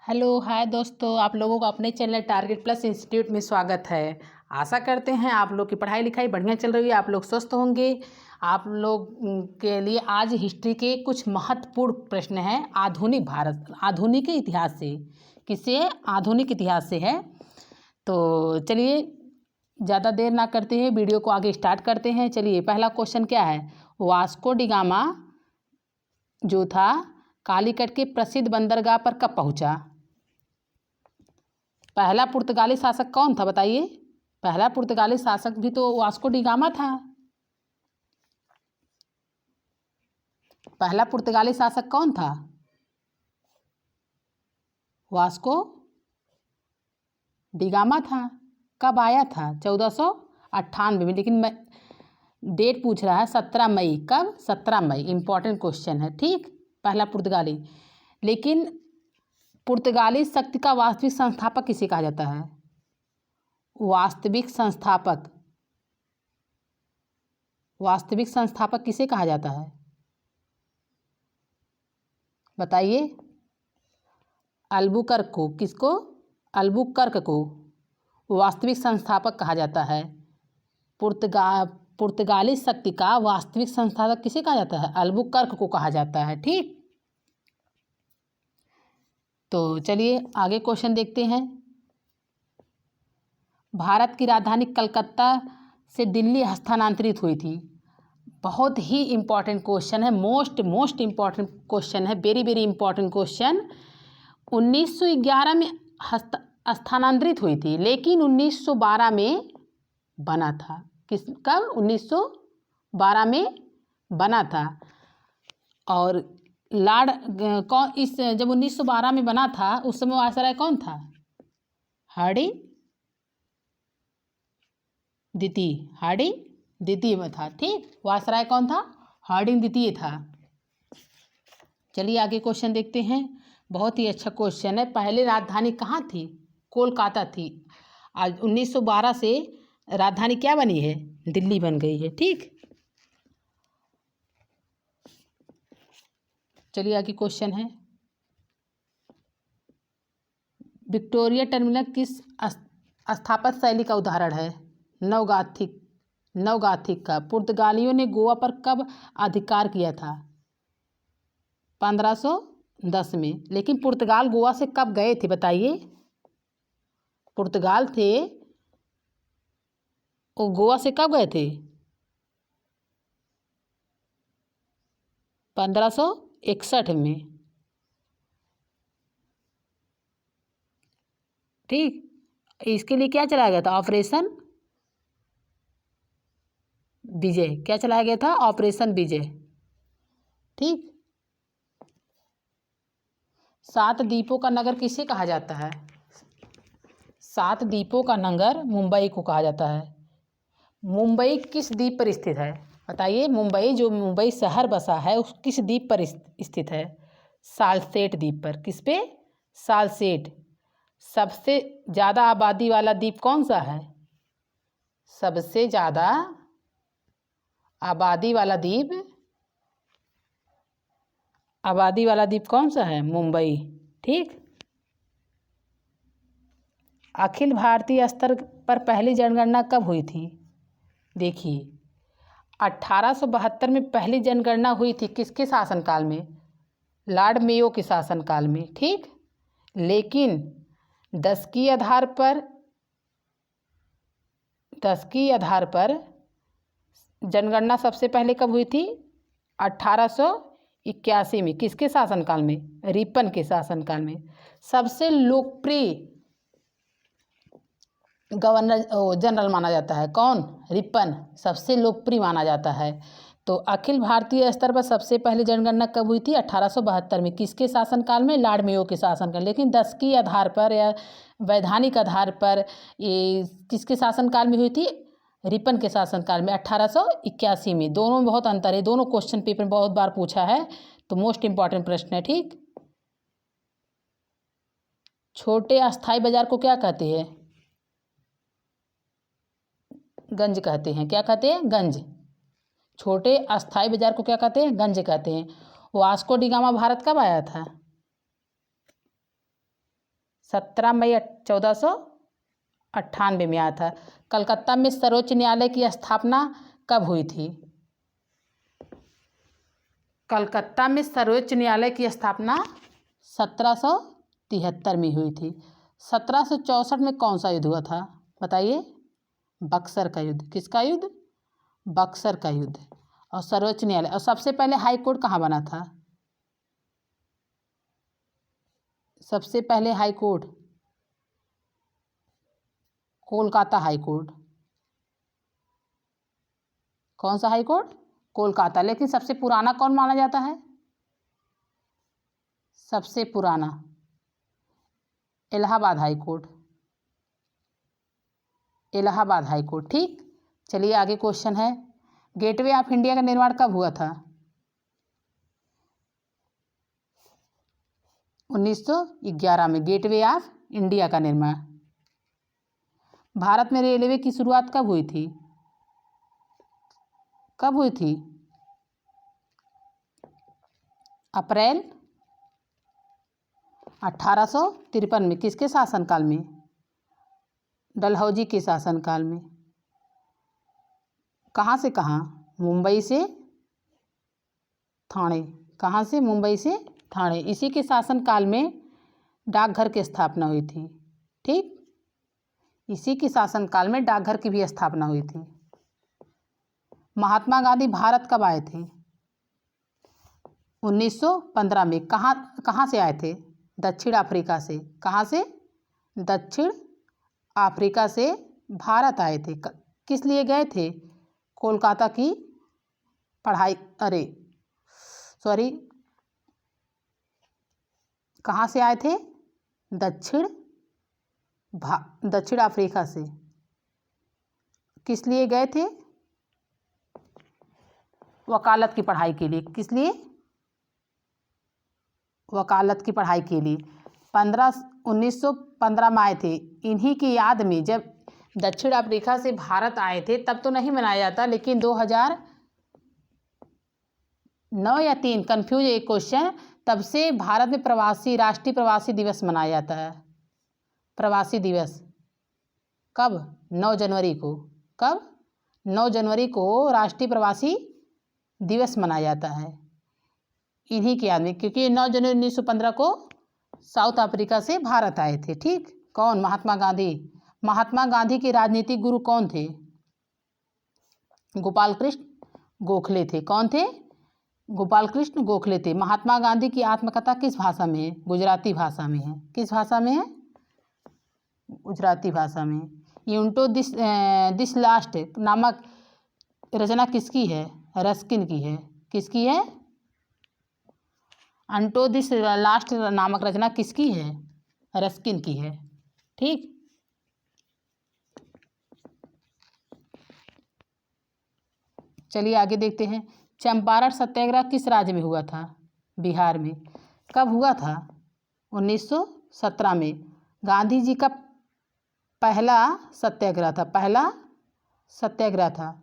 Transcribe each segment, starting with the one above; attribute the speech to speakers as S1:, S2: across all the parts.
S1: Hello hi दोस्तों, आप लोगों का अपने चैनल टारगेट प्लस इंस्टीट्यूट में स्वागत है। आशा करते हैं आप लोग की पढ़ाई लिखाई बढ़िया चल रही है, आप लोग स्वस्थ होंगे। आप लोग के लिए आज हिस्ट्री के कुछ महत्वपूर्ण प्रश्न हैं। आधुनिक भारत, आधुनिक इतिहास से। किससे है? आधुनिक इतिहास से है। तो चलिए ज़्यादा देर ना करते हैं, वीडियो को आगे स्टार्ट करते हैं। चलिए, पहला क्वेश्चन क्या है? वास्को डी गामा जो था कालीकट के प्रसिद्ध बंदरगाह पर कब पहुंचा? पहला पुर्तगाली शासक कौन था बताइए? पहला पुर्तगाली शासक भी तो वास्को डी गामा था। पहला पुर्तगाली शासक कौन था? वास्को डी गामा था। कब आया था? 1498 में। लेकिन मैं डेट पूछ रहा है 17 मई। कब? 17 मई। इंपॉर्टेंट क्वेश्चन है, ठीक। पहला पुर्तगाली। लेकिन पुर्तगाली शक्ति का वास्तविक संस्थापक किसे कहा जाता है? वास्तविक संस्थापक, वास्तविक संस्थापक किसे कहा जाता है बताइए? अल्बुकर्क को। किसको? अल्बुकर्क को वास्तविक संस्थापक कहा जाता है। पुर्तगाली शक्ति का वास्तविक संस्थापक किसे कहा जाता है? अल्बुकर्क को कहा जाता है, ठीक। तो चलिए आगे क्वेश्चन देखते हैं। भारत की राजधानी कलकत्ता से दिल्ली हस्तांतरित हुई थी। बहुत ही इम्पॉर्टेंट क्वेश्चन है, मोस्ट इम्पॉर्टेंट क्वेश्चन है, वेरी वेरी इम्पॉर्टेंट क्वेश्चन। 1911 में स्थानांतरित हुई थी, लेकिन 1912 में बना था। कब? 1912 में बना था। और कौन इस जब 1912 में बना था उस समय वायसराय कौन था? हार्डिंग द्वितीय में था, ठीक। वायसराय कौन था? हार्डिंग द्वितीय था। चलिए आगे क्वेश्चन देखते हैं। बहुत ही अच्छा क्वेश्चन है। पहले राजधानी कहाँ थी? कोलकाता थी। आज 1912 से राजधानी क्या बनी है? दिल्ली बन गई है, ठीक। चलिए आगे क्वेश्चन है। विक्टोरिया टर्मिनल किस स्थापत्य शैली का उदाहरण है? नवगाथिक का। पुर्तगालियों ने गोवा पर कब अधिकार किया था? 1510 में। लेकिन पुर्तगाल गोवा से कब गए थे बताइए? पुर्तगाल थे वो गोवा से कब गए थे? 1561 में, ठीक। इसके लिए क्या चलाया गया था? ऑपरेशन विजय। क्या चलाया गया था? ऑपरेशन विजय, ठीक। सात द्वीपों का नगर किसे कहा जाता है? सात द्वीपों का नगर मुंबई को कहा जाता है। मुंबई किस द्वीप पर स्थित है बताइए? मुंबई जो मुंबई शहर बसा है उस किस द्वीप पर स्थित है? सालसेट द्वीप पर। किस पे? सालसेट। सबसे ज़्यादा आबादी वाला द्वीप कौन सा है? सबसे ज़्यादा आबादी वाला द्वीप कौन सा है? मुंबई, ठीक। अखिल भारतीय स्तर पर पहली जनगणना कब हुई थी? देखिए, 1872 में पहली जनगणना हुई थी। किसके शासनकाल में? लॉर्ड मेयो के शासनकाल में, ठीक। लेकिन 10 की आधार पर जनगणना सबसे पहले कब हुई थी? 1881 में। किसके शासनकाल में? रिपन के शासनकाल में। सबसे लोकप्रिय गवर्नर जनरल माना जाता है कौन? रिपन सबसे लोकप्रिय माना जाता है। तो अखिल भारतीय स्तर पर सबसे पहले जनगणना कब हुई थी? 1872 में। किसके शासनकाल में? लॉर्ड मेयो के शासनकाल। लेकिन 10 की आधार पर या वैधानिक आधार पर ये किसके शासनकाल में हुई थी? रिपन के शासनकाल में, 1881 में। दोनों में बहुत अंतर है। दोनों क्वेश्चन पेपर में बहुत बार पूछा है, तो मोस्ट इंपॉर्टेंट प्रश्न है, ठीक। छोटे अस्थायी बाजार को क्या कहते हैं? गंज कहते हैं। क्या कहते हैं? गंज। छोटे अस्थायी बाजार को क्या कहते हैं? गंज कहते हैं। वास्को डी गामा भारत कब आया था? 17 मई 1498 में आया था। कलकत्ता में सर्वोच्च न्यायालय की स्थापना कब हुई थी? कलकत्ता में सर्वोच्च न्यायालय की स्थापना 1773 में हुई थी। 1764 में कौन सा युद्ध हुआ था बताइए? बक्सर का युद्ध। किसका युद्ध? बक्सर का युद्ध। और सर्वोच्च न्यायालय, और सबसे पहले हाई कोर्ट कहाँ बना था? सबसे पहले high court Kolkata high court. कौन सा हाई कोर्ट? कोलकाता। लेकिन सबसे पुराना कौन माना जाता है? सबसे पुराना Allahabad high court. Allahabad high court. ठीक, चलिए आगे क्वेश्चन है, गेटवे ऑफ इंडिया का निर्माण कब हुआ था? 1911 में गेटवे ऑफ इंडिया का निर्माण। भारत में रेलवे की शुरुआत कब हुई थी? कब हुई थी? अप्रैल 1853 में। किसके शासनकाल में? डलहौजी के शासनकाल में। कहाँ से कहाँ? मुंबई से ठाणे। कहाँ से? मुंबई से ठाणे। इसी के शासनकाल में डाकघर की स्थापना हुई थी। ठीक, इसी के शासनकाल में डाकघर की भी स्थापना हुई थी। महात्मा गांधी भारत कब आए थे? 1915 में। कहाँ से आए थे? दक्षिण अफ्रीका से। कहाँ से? दक्षिण अफ्रीका से भारत आए थे। किस लिए गए थे? कोलकाता की पढ़ाई, सॉरी, कहाँ से आए थे? दक्षिण अफ्रीका से। किस लिए गए थे? वकालत की पढ़ाई के लिए। किस लिए? वकालत की पढ़ाई के लिए। 1915 में आए थे। इन्हीं की याद में जब दक्षिण अफ्रीका से भारत आए थे तब तो नहीं मनाया जाता, लेकिन 2009 या 3, कंफ्यूज एक क्वेश्चन, तब से भारत में राष्ट्रीय प्रवासी दिवस मनाया जाता है। प्रवासी दिवस कब? 9 जनवरी को। कब? 9 जनवरी को राष्ट्रीय प्रवासी दिवस मनाया जाता है इन्हीं के याद में, क्योंकि 9 जनवरी 1915 को साउथ अफ्रीका से भारत आए थे। ठीक, कौन? महात्मा गांधी। महात्मा गांधी के राजनीतिक गुरु कौन थे? गोपाल कृष्ण गोखले थे। कौन थे? गोपाल कृष्ण गोखले थे। महात्मा गांधी की आत्मकथा किस भाषा में है? गुजराती भाषा में है। किस भाषा में है? गुजराती भाषा में। यूंटो दिस लास्ट नामक रचना किसकी है? रस्किन की है। किसकी है? अंटो दिस लास्ट नामक रचना किसकी है? रस्किन की है। ठीक, चलिए आगे देखते हैं। चंपारण सत्याग्रह किस राज्य में हुआ था? बिहार में। कब हुआ था? 1917 में। गांधी जी का पहला सत्याग्रह था। पहला सत्याग्रह था।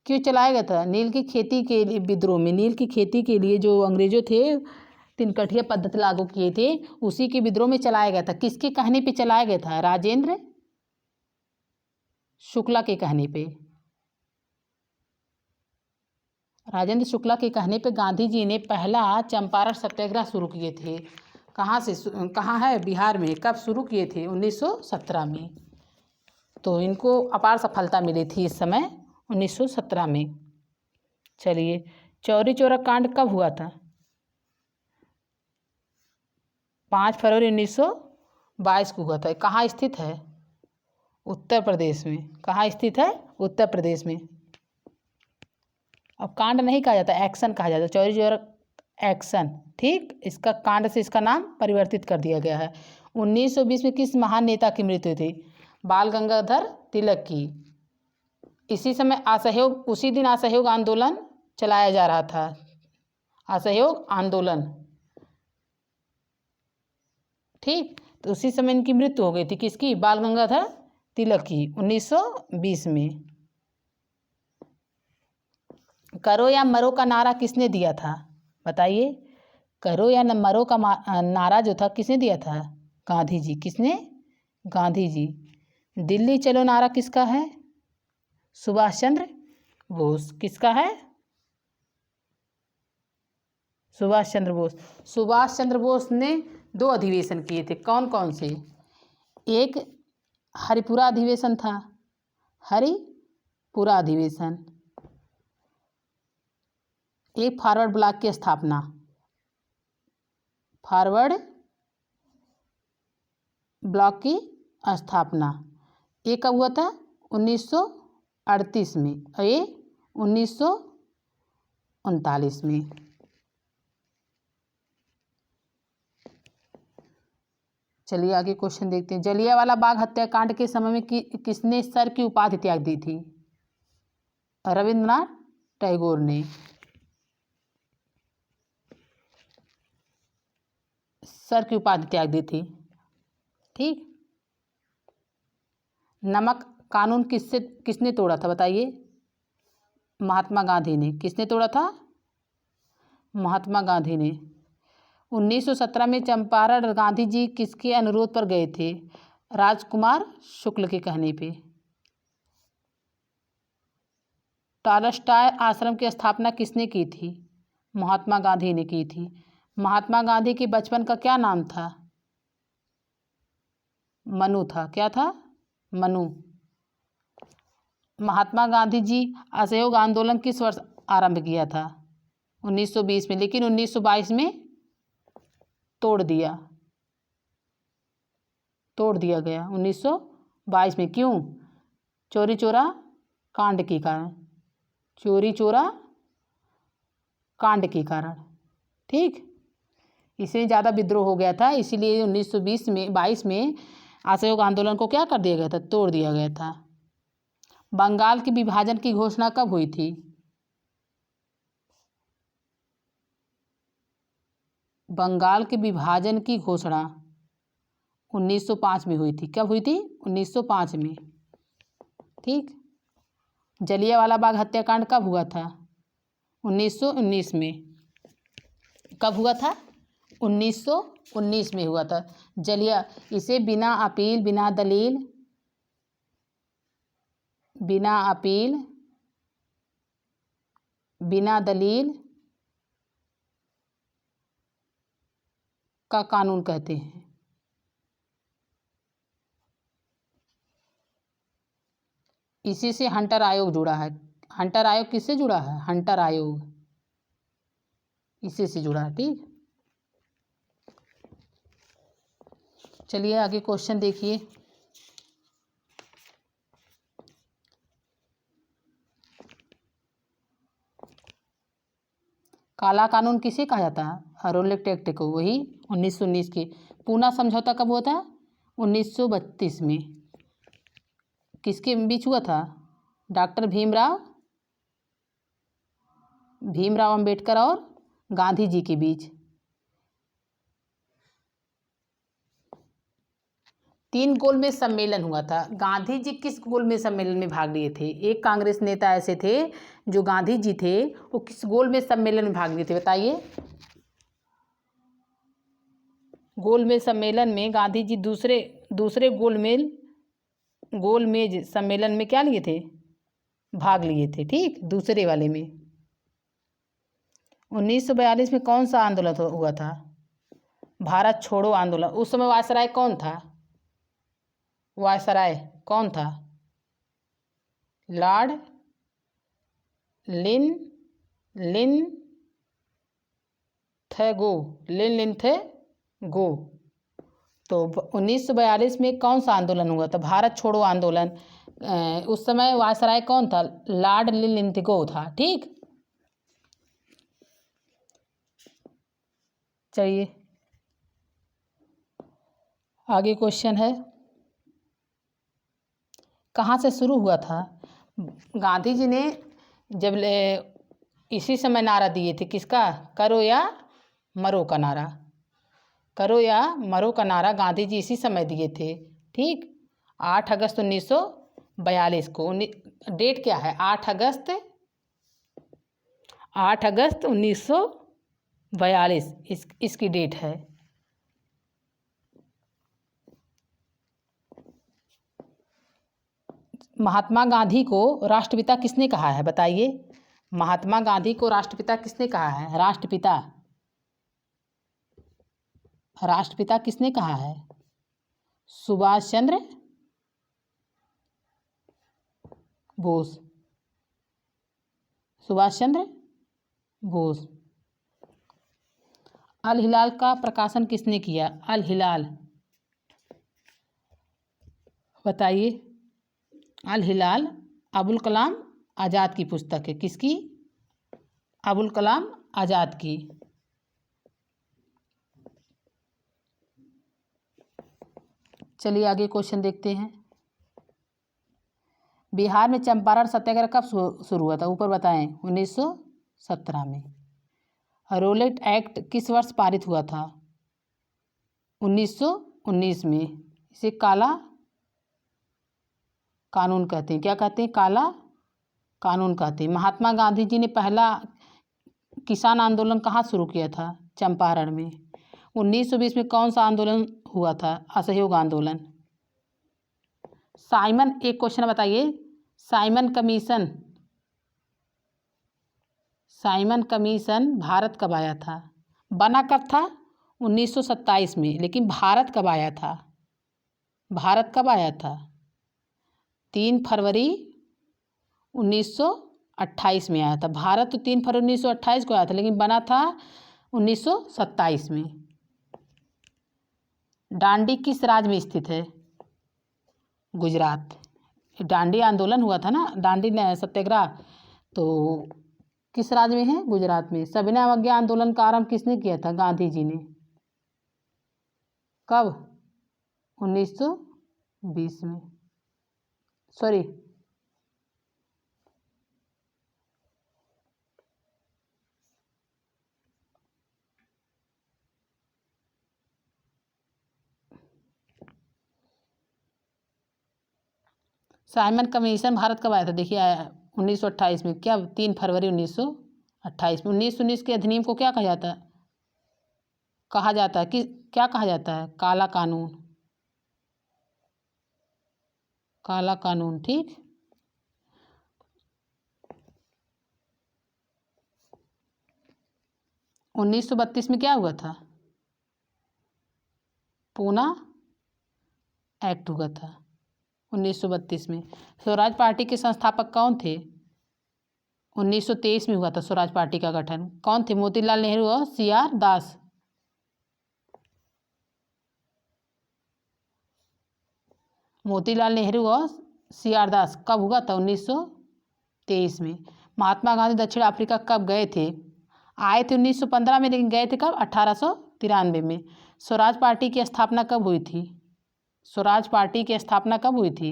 S1: क्यों चलाया गया था? नील की खेती के लिए विद्रोह में। नील की खेती के लिए जो अंग्रेजों थे तिनकठिया पद्धति लागू किए थे, उसी के विद्रोह में चलाया गया था। किसके कहने पे चलाया गया था? राजेंद्र शुक्ला के कहने पे। राजेंद्र शुक्ला के कहने पे गांधी जी ने पहला चंपारण सत्याग्रह शुरू किए थे। कहाँ है? बिहार में। कब शुरू किए थे? 1917 में। तो इनको अपार सफलता मिली थी इस समय 1917 में। चलिए, चौरी चौरा कांड कब हुआ था? 5 फरवरी 1922 को हुआ था। कहाँ स्थित है? उत्तर प्रदेश में। कहाँ स्थित है? उत्तर प्रदेश में। अब कांड नहीं कहा जाता, एक्शन कहा जाता है। चौरी चौरा एक्शन। ठीक, इसका कांड से इसका नाम परिवर्तित कर दिया गया है। 1920 में किस महान नेता की मृत्यु थी? बाल गंगाधर तिलक की। उसी दिन असहयोग आंदोलन चलाया जा रहा था। असहयोग आंदोलन। ठीक, तो उसी समय इनकी मृत्यु हो गई थी। किसकी? बाल गंगाधर तिलक की, 1920 में। करो या मरो का नारा किसने दिया था? बताइए। करो या मरो का नारा जो था किसने दिया था? गांधी जी। किसने? गांधी जी। दिल्ली चलो नारा किसका है? सुभाष चंद्र बोस। किसका है? सुभाष चंद्र बोस। सुभाष चंद्र बोस ने 2 अधिवेशन किए थे, कौन कौन से? एक हरिपुरा अधिवेशन था, हरिपुरा अधिवेशन। एक फॉरवर्ड ब्लॉक की स्थापना, फॉरवर्ड ब्लॉक की स्थापना। ये कब हुआ था? 1938 में, और ये 1939 में। चलिए आगे क्वेश्चन देखते हैं। जलियांवाला बाग हत्याकांड के समय में किसने सर की उपाधि त्याग दी थी? रविंद्रनाथ टैगोर ने। सर की उपाधि त्याग दी थी। ठीक। नमक कानून किसने तोड़ा था बताइए? महात्मा गांधी ने। किसने तोड़ा था? महात्मा गांधी ने। 1917 में चंपारण गांधी जी किसके अनुरोध पर गए थे? राजकुमार शुक्ल के कहने पे। टॉलस्टॉय आश्रम की स्थापना किसने की थी? महात्मा गांधी ने की थी। महात्मा गांधी के बचपन का क्या नाम था? मनु था। क्या था? मनु। महात्मा गांधी जी असहयोग आंदोलन किस वर्ष आरंभ किया था? 1920 में, लेकिन 1922 में तोड़ दिया गया 1922 में। क्यों? चोरी चोरा कांड के कारण। चोरी चोरा कांड के कारण। ठीक। इससे ज़्यादा विद्रोह हो गया था, इसीलिए 1922 में असहयोग आंदोलन को क्या कर दिया गया था? तोड़ दिया गया था। बंगाल के विभाजन की घोषणा कब हुई थी? बंगाल के विभाजन की घोषणा 1905 में हुई थी। कब हुई थी? 1905 में। ठीक। जलियांवाला बाग हत्याकांड कब हुआ था? 1919 में। कब हुआ था? 1919 में हुआ था। इसे बिना अपील, बिना दलील का कानून कहते हैं। इसी से हंटर आयोग जुड़ा है। हंटर आयोग किससे जुड़ा है? हंटर आयोग इसी से जुड़ा है। ठीक। चलिए आगे क्वेश्चन देखिए। काला कानून किसे कहा जाता है? हरोल्ड एक्ट को। वही 1919 के। पूना समझौता कब हुआ था? 1932 में। किसके बीच हुआ था? डॉक्टर भीमराव अंबेडकर और गांधी जी के बीच। 3 गोलमेज सम्मेलन हुआ था। गांधी जी किस गोलमेज सम्मेलन में भाग लिए थे? एक कांग्रेस नेता ऐसे थे जो गांधी जी थे, वो किस गोलमेज सम्मेलन में भाग लिए थे बताइए? गोलमेज सम्मेलन में गांधी जी दूसरे गोलमेज सम्मेलन में क्या लिए थे? भाग लिए थे। ठीक। दूसरे वाले में। 1942 में कौन सा आंदोलन हुआ था? भारत छोड़ो आंदोलन। उस समय वायसराय कौन था? वायसराय कौन था? लॉर्ड लिनथगो। तो 1942 में कौन सा आंदोलन हुआ था? भारत छोड़ो आंदोलन। उस समय वायसराय कौन था? लॉर्ड लिनथगो था। ठीक। चलिए आगे क्वेश्चन है। कहाँ से शुरू हुआ था? गांधी जी ने जब इसी समय नारा दिए थे। किसका? करो या मरो का नारा। करो या मरो का नारा गांधी जी इसी समय दिए थे। ठीक। 8 अगस्त 1942 को। डेट क्या है? 8 अगस्त 1942 इसकी डेट है। महात्मा गांधी को राष्ट्रपिता किसने कहा है, बताइए। महात्मा गांधी को राष्ट्रपिता किसने कहा है? राष्ट्रपिता, राष्ट्रपिता किसने कहा है? सुभाष चंद्र बोस, सुभाष चंद्र बोस। अल हिलाल का प्रकाशन किसने किया? अल हिलाल, बताइए। अल हिलाल अबुल कलाम आज़ाद की पुस्तक है। किसकी? अबुल कलाम आज़ाद की। चलिए आगे क्वेश्चन देखते हैं। बिहार में चंपारण सत्याग्रह कब शुरू हुआ था? ऊपर बताएं। 1917 में। रोलेट एक्ट किस वर्ष पारित हुआ था? 1919 में। इसे काला कानून कहते हैं। क्या कहते हैं? काला कानून कहते हैं। महात्मा गांधी जी ने पहला किसान आंदोलन कहाँ शुरू किया था? चंपारण में। 1920 में कौन सा आंदोलन हुआ था? असहयोग आंदोलन। साइमन, एक क्वेश्चन बताइए। Simon commission, Simon commission Bharat कब आया था? बना कब था? 1927 में। लेकिन भारत कब आया था? भारत कब आया था? 3 फरवरी 1928 में आया था। भारत तो 3 फरवरी 1928 को आया था, लेकिन बना था 1927 में। डांडी किस राज्य में स्थित है? गुजरात। डांडी आंदोलन हुआ था ना, डांडी सत्याग्रह, तो किस राज्य में है? गुजरात में। सविनय अवज्ञा आंदोलन का आरंभ किसने किया था? गांधी जी ने। कब? 1920 में। सॉरी, साइमन कमीशन भारत कब आया था? देखिए 1928 में। क्या? 3 फरवरी 1928 में। 1919 के अधिनियम को क्या कहा जाता है? कहा जाता है कि क्या कहा जाता है? काला कानून, काला कानून। ठीक। - 1932 में क्या हुआ था? पूना एक्ट हुआ था 1932 में। स्वराज पार्टी के संस्थापक कौन थे? 1923 में हुआ था स्वराज पार्टी का गठन। कौन थे? मोतीलाल नेहरू और CR दास। मोतीलाल नेहरू और CR दास। कब हुआ था? 1923 में। महात्मा गांधी दक्षिण अफ्रीका कब गए थे? आए थे 1915 में, लेकिन गए थे कब? 1893 में। स्वराज पार्टी की स्थापना कब हुई थी? स्वराज पार्टी की स्थापना कब हुई थी?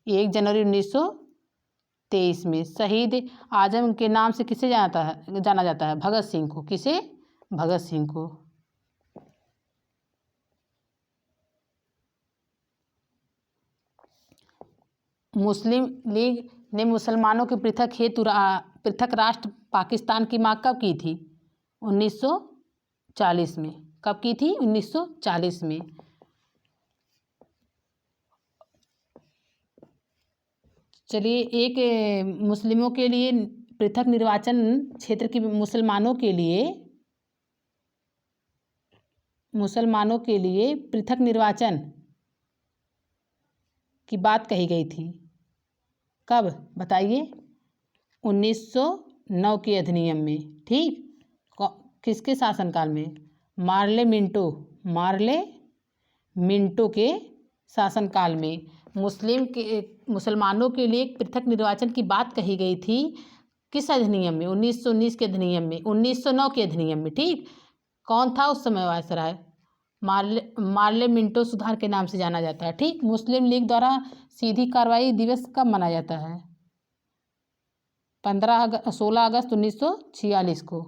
S1: 1 जनवरी 1923 में। शहीद आजम के नाम से किसे जाना जाता है? भगत सिंह को। किसे? भगत सिंह को। मुस्लिम लीग ने मुसलमानों के पृथक राष्ट्र पाकिस्तान की मांग कब की थी? 1940 में। कब की थी? 1940 में। चलिए, एक मुस्लिमों के लिए पृथक निर्वाचन क्षेत्र की मुसलमानों के लिए पृथक निर्वाचन की बात कही गई थी। कब? बताइए। 1909 के अधिनियम में। ठीक। किसके शासनकाल में? मार्ले मिंटो के शासनकाल में मुसलमानों के लिए पृथक निर्वाचन की बात कही गई थी। किस अधिनियम में? 1919 के अधिनियम में, 1909 के अधिनियम में। ठीक। कौन था उस समय वायसराय? मार्ले मिंटो सुधार के नाम से जाना जाता है। ठीक। मुस्लिम लीग द्वारा सीधी कार्रवाई दिवस कब मनाया जाता है? 16 अगस्त 1946 को।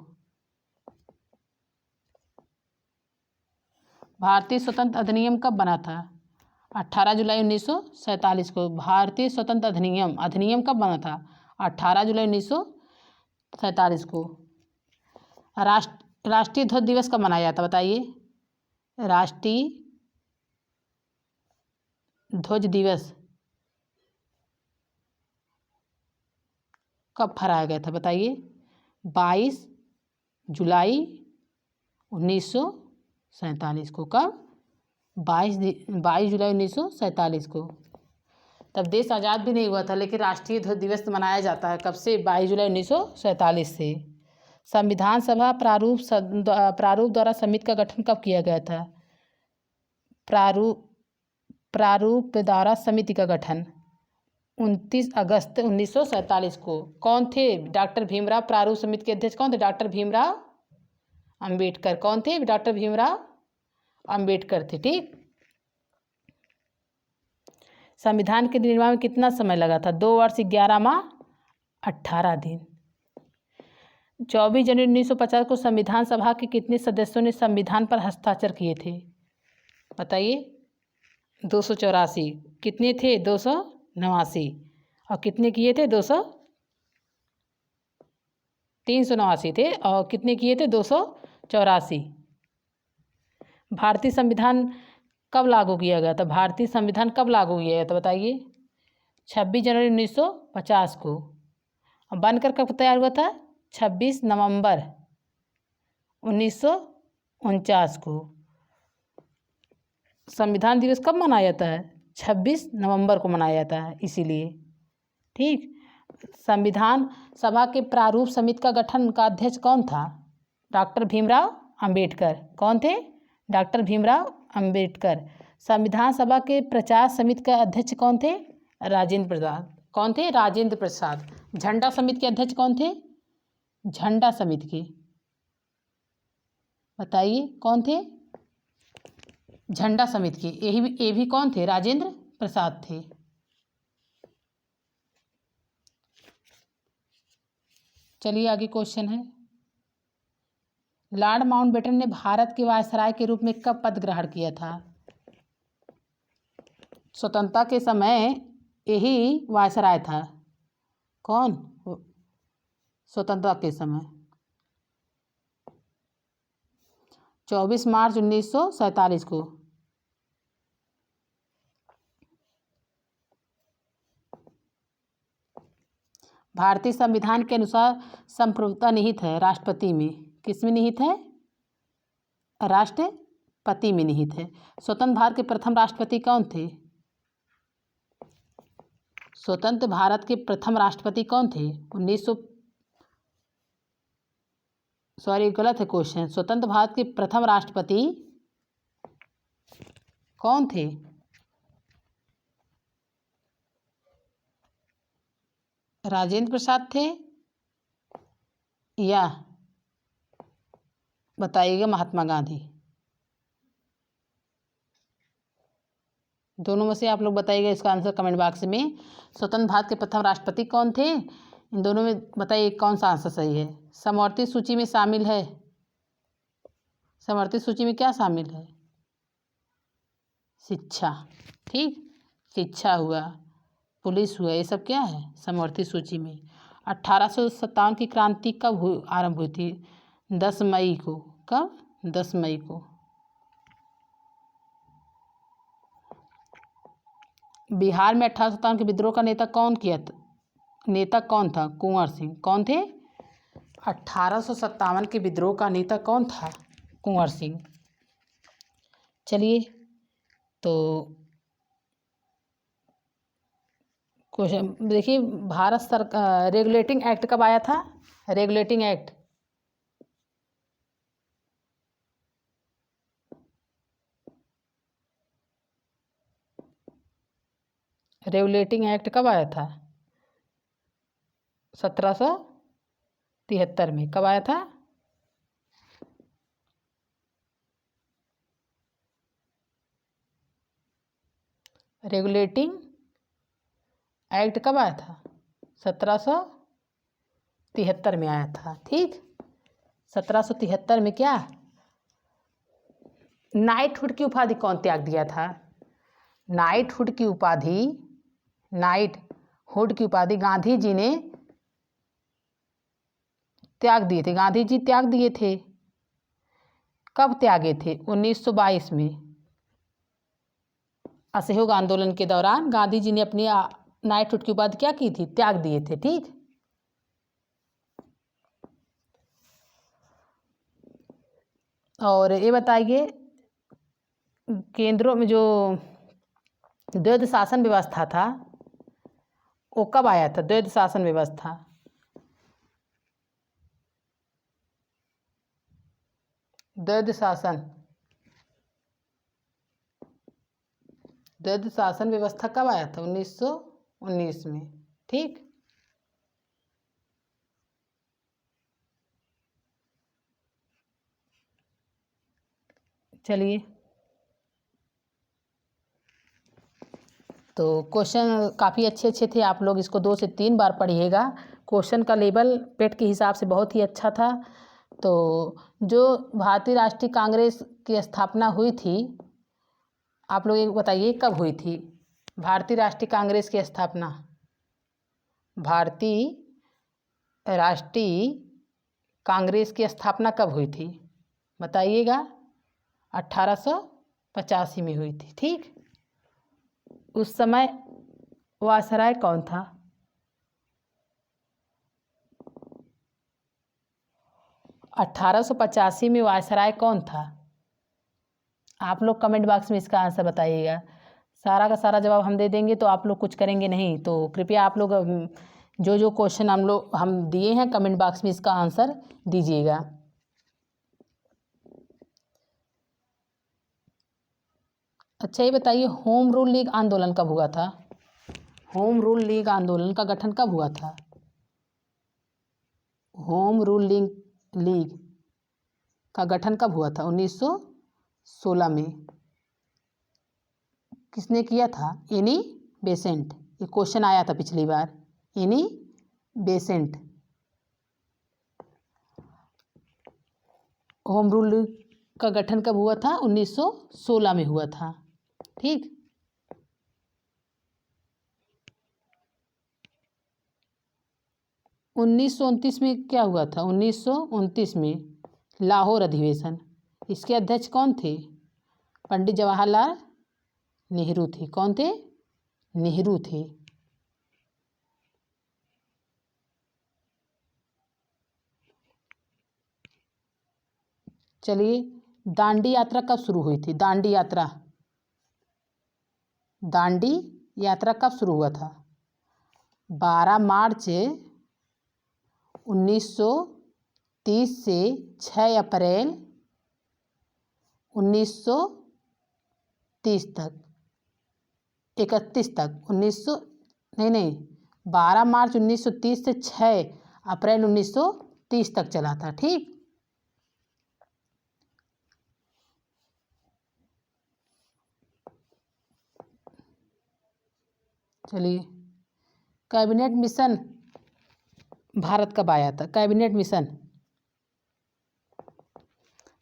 S1: भारतीय स्वतंत्र अधिनियम कब बना था? 18 जुलाई 1947 को। भारतीय स्वतंत्र अधिनियम कब बना था? 18 जुलाई 1947 को। राष्ट्रीय ध्वज दिवस कब मनाया जाता? बताइए। राष्ट्रीय ध्वज दिवस कब फहराया गया था बताइए? 22 जुलाई 1947 को। कब? 22 जुलाई 1947 को। तब देश आज़ाद भी नहीं हुआ था, लेकिन राष्ट्रीय ध्वज दिवस मनाया जाता है कब से? 22 जुलाई 1947 से। संविधान सभा प्रारूप द्वारा समिति का गठन कब किया गया था? प्रारूप द्वारा समिति का गठन 29 अगस्त 1947 को। कौन थे? डॉक्टर भीमराव। प्रारूप समिति के अध्यक्ष कौन थे? डॉक्टर भीमराव अंबेडकर। कौन थे? डॉक्टर भीमराव अंबेडकर थे। ठीक। संविधान के निर्माण में कितना समय लगा था? 2 वर्ष 11 माह 18 दिन। 24 जनवरी 1950 को संविधान सभा के कितने सदस्यों ने संविधान पर हस्ताक्षर किए थे? बताइए? 284। कितने थे? 289। और कितने किए थे? 389 थे। और कितने किए थे? 284। भारतीय संविधान कब लागू किया गया था? भारतीय संविधान कब लागू किया गया था बताइए? 26 जनवरी 1950 को। बनकर कब तैयार हुआ था? 26 नवंबर 1949 को। संविधान दिवस कब मनाया जाता है? 26 नवंबर को मनाया जाता है इसीलिए। ठीक। संविधान सभा के प्रारूप समिति का गठन का अध्यक्ष कौन था? डॉक्टर भीमराव अंबेडकर। कौन थे? डॉक्टर भीमराव अंबेडकर। संविधान सभा के प्रचार समिति का अध्यक्ष कौन थे? राजेंद्र प्रसाद। कौन थे? राजेंद्र प्रसाद। झंडा समिति के अध्यक्ष कौन थे? झंडा समिति के बताइए कौन थे? झंडा समिति के ये भी कौन थे? राजेंद्र प्रसाद थे। चलिए आगे क्वेश्चन है। लॉर्ड माउंटबेटन ने भारत के वायसराय के रूप में कब पद ग्रहण किया था? स्वतंत्रता के समय यही वायसराय था। कौन? स्वतंत्रता के समय 24 मार्च 1947 को। भारतीय संविधान के अनुसार संप्रभुता निहित है राष्ट्रपति में। किस में निहित है? राष्ट्रपति में निहित है। स्वतंत्र भारत के प्रथम राष्ट्रपति कौन थे? स्वतंत्र भारत के प्रथम राष्ट्रपति कौन थे? गलत है क्वेश्चन। स्वतंत्र भारत के प्रथम राष्ट्रपति कौन थे? राजेंद्र प्रसाद थे या बताइएगा महात्मा गांधी? दोनों में से आप लोग बताइएगा इसका आंसर कमेंट बॉक्स में। स्वतंत्र भारत के प्रथम राष्ट्रपति कौन थे? इन दोनों में बताइए कौन सा आंसर सही है। समवर्ती सूची में शामिल है। समवर्ती सूची में क्या शामिल है? शिक्षा। ठीक। शिक्षा हुआ, पुलिस हुआ, ये सब क्या है? समवर्ती सूची में। 1857 की क्रांति कब आरंभ हुई थी? 10 मई को। कब? 10 मई को। बिहार में 1857 के विद्रोह का नेता कौन था? कुंवर सिंह। कौन थे? 1857 के विद्रोह का नेता कौन था? कुंवर सिंह। चलिए तो क्वेश्चन देखिए। भारत सरकार रेगुलेटिंग एक्ट कब आया था? रेगुलेटिंग एक्ट कब आया था? 1773 में। कब आया था? रेगुलेटिंग एक्ट कब आया था? 1773 में आया था। ठीक। 1773 में क्या? नाइटहुड की उपाधि कौन त्याग दिया था? नाइटहुड की उपाधि गांधी जी ने त्याग दिए थे। गांधी जी त्याग दिए थे। कब त्यागे थे? 1922 में। असहयोग आंदोलन के दौरान गांधी जी ने अपनी नाइटहुड की उपाधि क्या की थी? त्याग दिए थे। ठीक। और ये बताइए, केंद्रों में जो द्वैध शासन व्यवस्था था वो कब आया था? द्वैध शासन व्यवस्था, द्वैध शासन, द्वैध शासन व्यवस्था कब आया था? 1919 में। ठीक, चलिए, तो क्वेश्चन काफ़ी अच्छे अच्छे थे, आप लोग इसको 2 से 3 बार पढ़िएगा। क्वेश्चन का लेवल पेट के हिसाब से बहुत ही अच्छा था। तो जो भारतीय राष्ट्रीय कांग्रेस की स्थापना हुई थी, आप लोग एक बताइए कब हुई थी? भारतीय राष्ट्रीय कांग्रेस की स्थापना, भारतीय राष्ट्रीय कांग्रेस की स्थापना कब हुई थी? बताइएगा। 1885 में हुई थी। ठीक, उस समय वायसराय कौन था? 1885 में वायसराय कौन था? आप लोग कमेंट बॉक्स में इसका आंसर बताइएगा। सारा का सारा जवाब हम दे देंगे तो आप लोग कुछ करेंगे नहीं, तो कृपया आप लोग जो जो क्वेश्चन हम दिए हैं कमेंट बॉक्स में इसका आंसर दीजिएगा। अच्छा, ये बताइए, होम रूल लीग आंदोलन कब हुआ था? होम रूल लीग आंदोलन का गठन कब हुआ था? होम रूल लीग का गठन कब हुआ था? 1916 में। किसने किया था? Annie Besant. ये क्वेश्चन आया था पिछली बार, Annie Besant. Home rule league का गठन कब हुआ था? 1916 में हुआ था। ठीक, 1929 में क्या हुआ था? 1929 में लाहौर अधिवेशन। इसके अध्यक्ष कौन थे? पंडित जवाहरलाल नेहरू थे। कौन थे? नेहरू थे। चलिए, दांडी यात्रा कब शुरू हुई थी? दांडी यात्रा, दांडी यात्रा कब शुरू हुआ था? 12 मार्च 1930 से 6 अप्रैल 1930 तक, 31 तक, 1900 नहीं 12 मार्च 1930 से 6 अप्रैल 1930 तक चला था। ठीक, चलिए, कैबिनेट मिशन भारत कब आया था? Cabinet mission,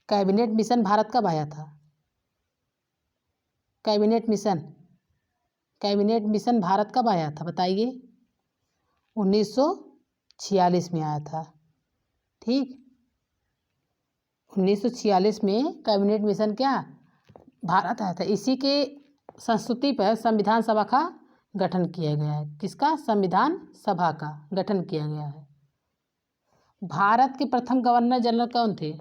S1: cabinet mission Bharat कब आया था? Cabinet mission, cabinet mission Bharat कब आया था? बताइए। 1946 में आया था। ठीक, 1946 में कैबिनेट मिशन क्या भारत आया था। इसी के संस्तुति पर संविधान सभा का गठन किया गया है। किसका? संविधान सभा का गठन किया गया है। भारत के प्रथम गवर्नर जनरल कौन थे?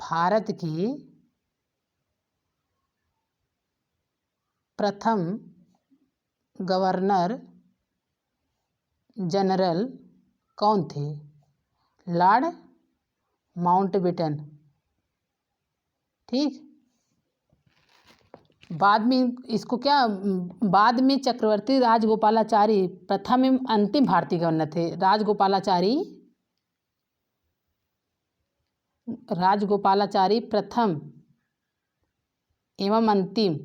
S1: भारत की प्रथम गवर्नर जनरल कौन थे? Lord Mountbatten. ठीक, बाद में इसको क्या, बाद में चक्रवर्ती राजगोपालाचारी प्रथम एवं अंतिम भारतीय गवर्नर थे। राजगोपालाचारी प्रथम एवं अंतिम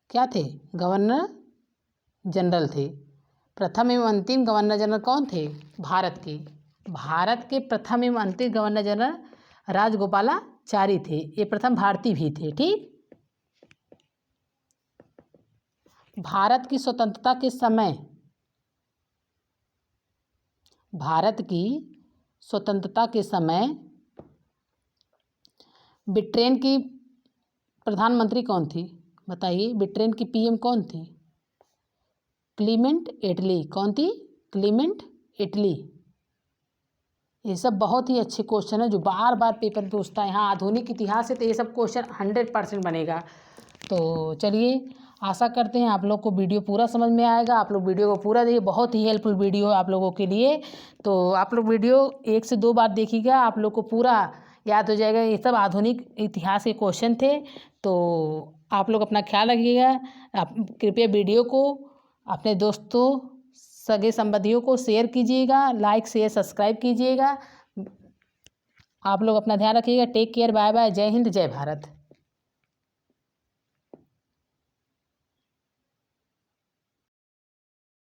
S1: क्या थे? गवर्नर जनरल थे। प्रथम एवं अंतिम गवर्नर जनरल कौन थे? भारत के प्रथम एवं अंतिम गवर्नर जनरल राजगोपालाचारी थे। ये प्रथम भारतीय भी थे। ठीक, भारत की स्वतंत्रता के समय, भारत की स्वतंत्रता के समय ब्रिटेन की प्रधानमंत्री कौन थी? बताइए। ब्रिटेन की पीएम कौन थी? क्लीमेंट एटली। कौन थी? Clement Italy. ये सब बहुत ही अच्छे क्वेश्चन है जो बार बार पेपर में पूछता है। यहाँ आधुनिक इतिहास है तो ये सब क्वेश्चन 100% बनेगा। तो चलिए, आशा करते हैं आप लोग को वीडियो पूरा समझ में आएगा। आप लोग वीडियो को पूरा देखिए, बहुत ही हेल्पफुल वीडियो है आप लोगों के लिए। तो आप लोग वीडियो 1 से 2 बार देखिएगा, आप लोग को पूरा याद हो जाएगा। ये सब आधुनिक इतिहास के क्वेश्चन थे। तो आप लोग अपना ख्याल रखिएगा। आप कृपया वीडियो को अपने दोस्तों, सगे संबंधियों को शेयर कीजिएगा, लाइक शेयर सब्सक्राइब कीजिएगा। आप लोग अपना ध्यान रखिएगा। टेक केयर, बाय बाय, जय हिंद, जय भारत।